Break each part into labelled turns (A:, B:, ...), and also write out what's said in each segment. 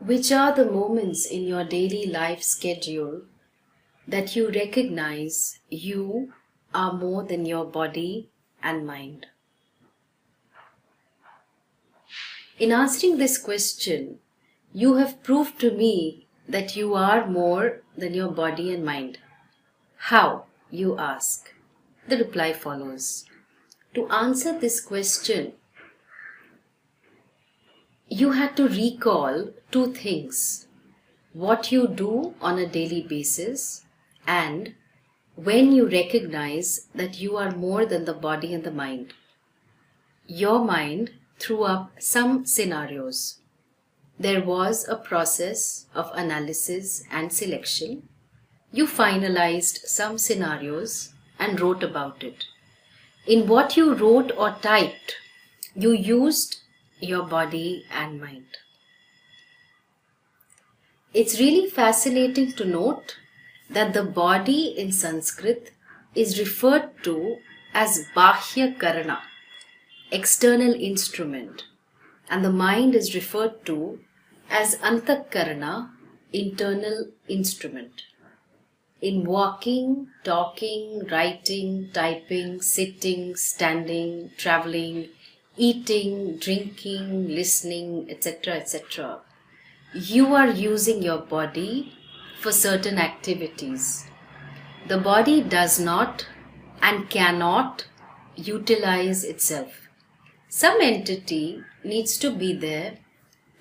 A: Which are the moments in your daily life schedule that you recognize you are more than your body and mind? In answering this question, you have proved to me that you are more than your body and mind. How, you ask? The reply follows. To answer this question, you had to recall two things: what you do on a daily basis and when you recognize that you are more than the body and the mind. Your mind threw up some scenarios. There was a process of analysis and selection. You finalized some scenarios and wrote about it. In what you wrote or typed, you used your body and mind. It's really fascinating to note that the body in Sanskrit is referred to as Bahya Karana, external instrument, and the mind is referred to as Antakarana, internal instrument. In walking, talking, writing, typing, sitting, standing, traveling, eating, drinking, listening, etc., you are using your body for certain activities. The body does not and cannot utilize itself. Some entity needs to be there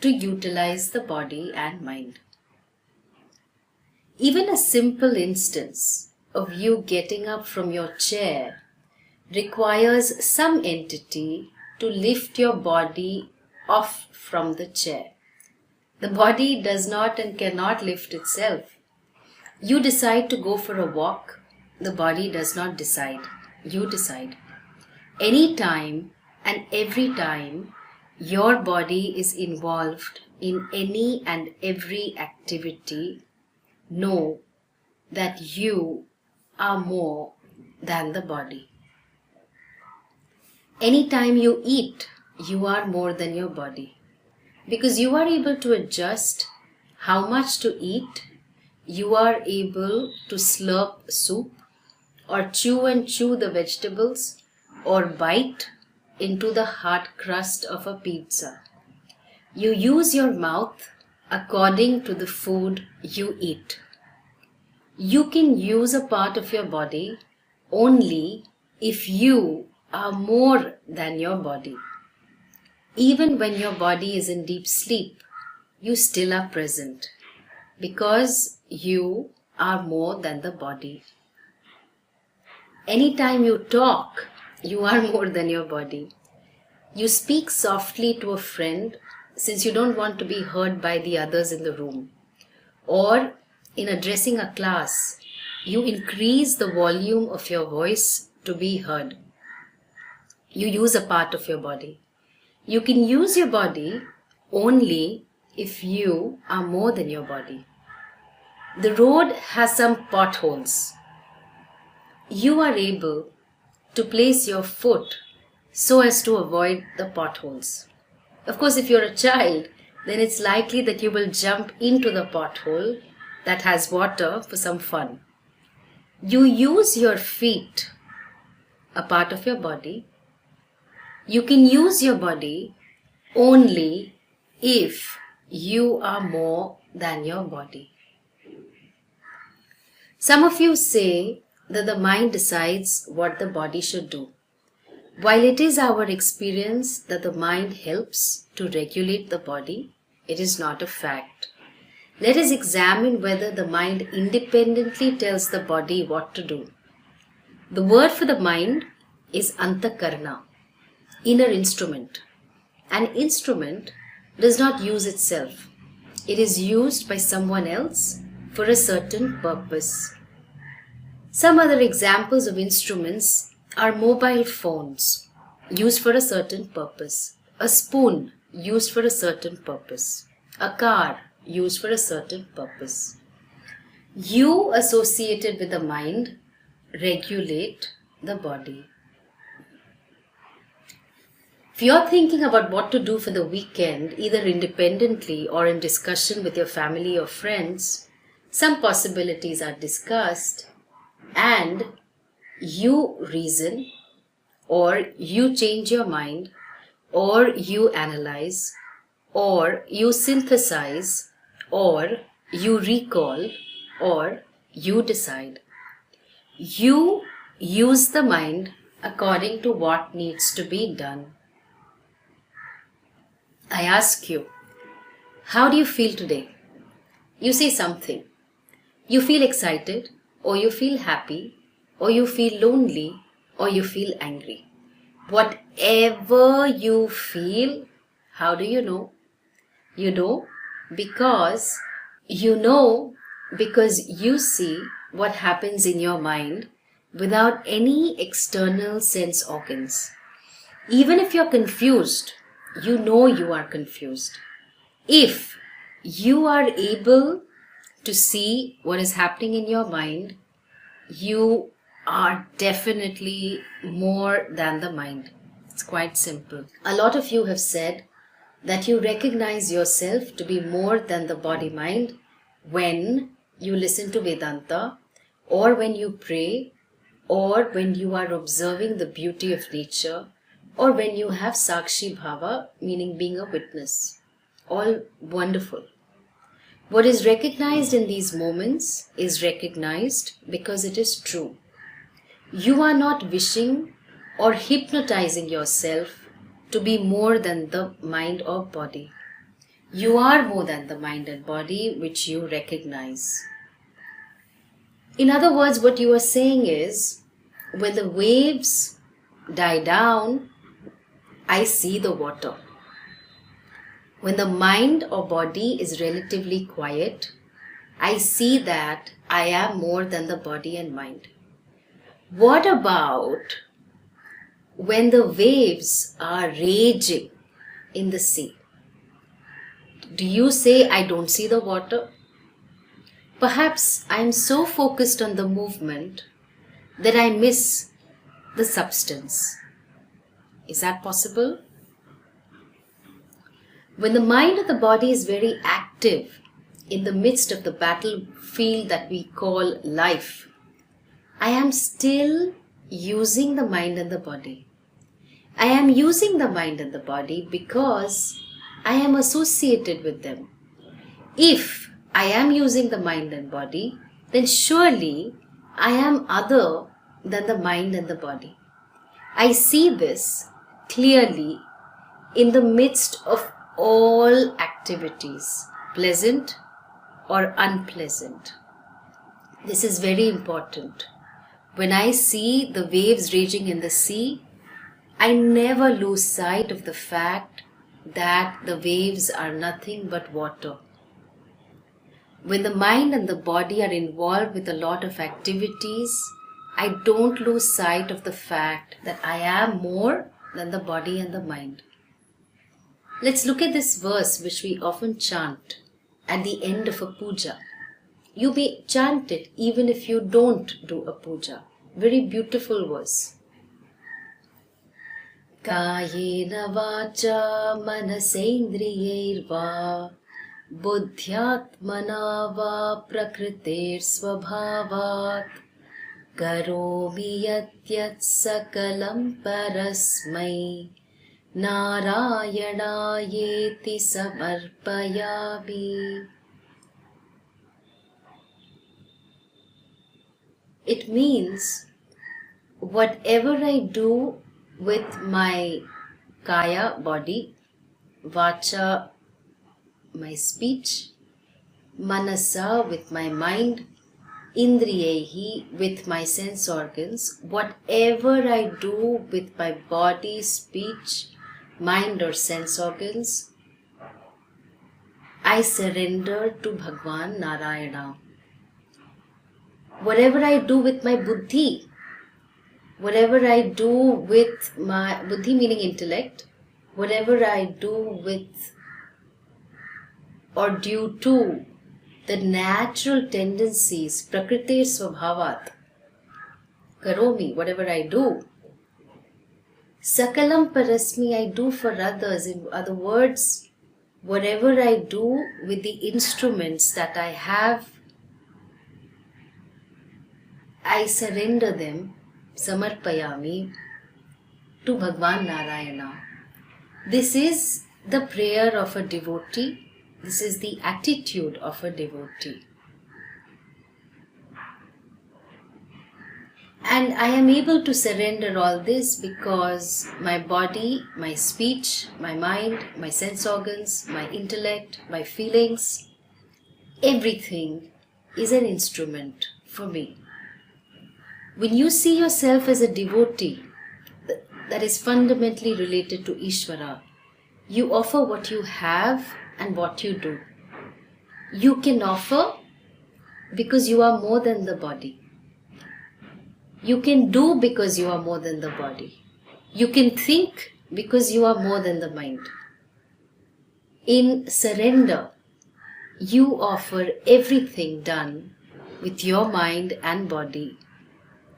A: to utilize the body and mind. Even a simple instance of you getting up from your chair requires some entity to lift your body off from the chair. The body does not and cannot lift itself. You decide to go for a walk. The body does not decide. You decide. Any time and every time your body is involved in any and every activity, know that you are more than the body. Anytime you eat, you are more than your body. Because you are able to adjust how much to eat, you are able to slurp soup or chew the vegetables or bite into the hard crust of a pizza. You use your mouth according to the food you eat. You can use a part of your body only if you are more than your body. Even when your body is in deep sleep, you still are present because you are more than the body. Anytime you talk, you are more than your body. You speak softly to a friend since you don't want to be heard by the others in the room. Or in addressing a class, you increase the volume of your voice to be heard. You use a part of your body. You can use your body only if you are more than your body. The road has some potholes. You are able to place your foot so as to avoid the potholes. Of course, if you're a child, then it's likely that you will jump into the pothole that has water for some fun. You use your feet, a part of your body. You can use your body only if you are more than your body. Some of you say that the mind decides what the body should do. While it is our experience that the mind helps to regulate the body, it is not a fact. Let us examine whether the mind independently tells the body what to do. The word for the mind is Antakarana, inner instrument. An instrument does not use itself. It is used by someone else for a certain purpose. Some other examples of instruments are mobile phones, used for a certain purpose, a spoon, used for a certain purpose, a car, used for a certain purpose. You, associated with the mind, regulate the body. If you're thinking about what to do for the weekend, either independently or in discussion with your family or friends, some possibilities are discussed and you reason, or you change your mind, or you analyze, or you synthesize, or you recall, or you decide. You use the mind according to what needs to be done. I ask you, how do you feel today? You say something. You feel excited, or you feel happy, or you feel lonely, or you feel angry. Whatever you feel, how do you know? You know because you see what happens in your mind without any external sense organs. Even if you're confused, you know you are confused. If you are able to see what is happening in your mind, you are definitely more than the mind. It's quite simple. A lot of you have said that you recognize yourself to be more than the body-mind when you listen to Vedanta, or when you pray, or when you are observing the beauty of nature, or when you have Sakshi Bhava, meaning being a witness. All wonderful. What is recognized in these moments is recognized because it is true. You are not wishing or hypnotizing yourself to be more than the mind or body. You are more than the mind and body, which you recognize. In other words, what you are saying is, when the waves die down, I see the water. When the mind or body is relatively quiet, I see that I am more than the body and mind. What about when the waves are raging in the sea? Do you say, I don't see the water? Perhaps I am so focused on the movement that I miss the substance. Is that possible? When the mind of the body is very active in the midst of the battlefield that we call life, I am still using the mind and the body. I am using the mind and the body because I am associated with them. If I am using the mind and body, then surely I am other than the mind and the body. I see this clearly in the midst of all activities, pleasant or unpleasant. This is very important. When I see the waves raging in the sea, I never lose sight of the fact that the waves are nothing but water. When the mind and the body are involved with a lot of activities, I don't lose sight of the fact that I am more than the body and the mind. Let's look at this verse which we often chant at the end of a puja. You may chant it even if you don't do a puja. Very beautiful verse. Kayena vacha manasendriyairva buddhyatmana va prakritir svabhavat karomi yatyat sakalam parasmai Narayanayeti samarpayami. It means whatever I do with my kaya, body, vacha, my speech, manasa, with my mind, indriyehi, with my sense organs, whatever I do with my body, speech, mind or sense organs, I surrender to Bhagwan Narayana. Whatever I do with my buddhi, whatever I do with my buddhi meaning intellect, whatever I do with or due to the natural tendencies, prakriti svabhavat, karomi, whatever I do, Sakalam parasmi, I do for others. In other words, whatever I do with the instruments that I have, I surrender them, samarpayami, to Bhagwan Narayana. This is the prayer of a devotee. This is the attitude of a devotee. And I am able to surrender all this because my body, my speech, my mind, my sense organs, my intellect, my feelings, everything is an instrument for me. When you see yourself as a devotee that is fundamentally related to Ishvara, you offer what you have and what you do. You can offer because you are more than the body. You can do because you are more than the body. You can think because you are more than the mind. In surrender, you offer everything done with your mind and body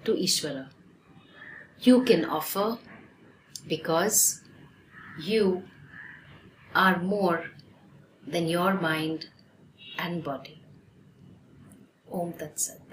A: to Ishvara. You can offer because you are more than your mind and body. Om Tat Sat.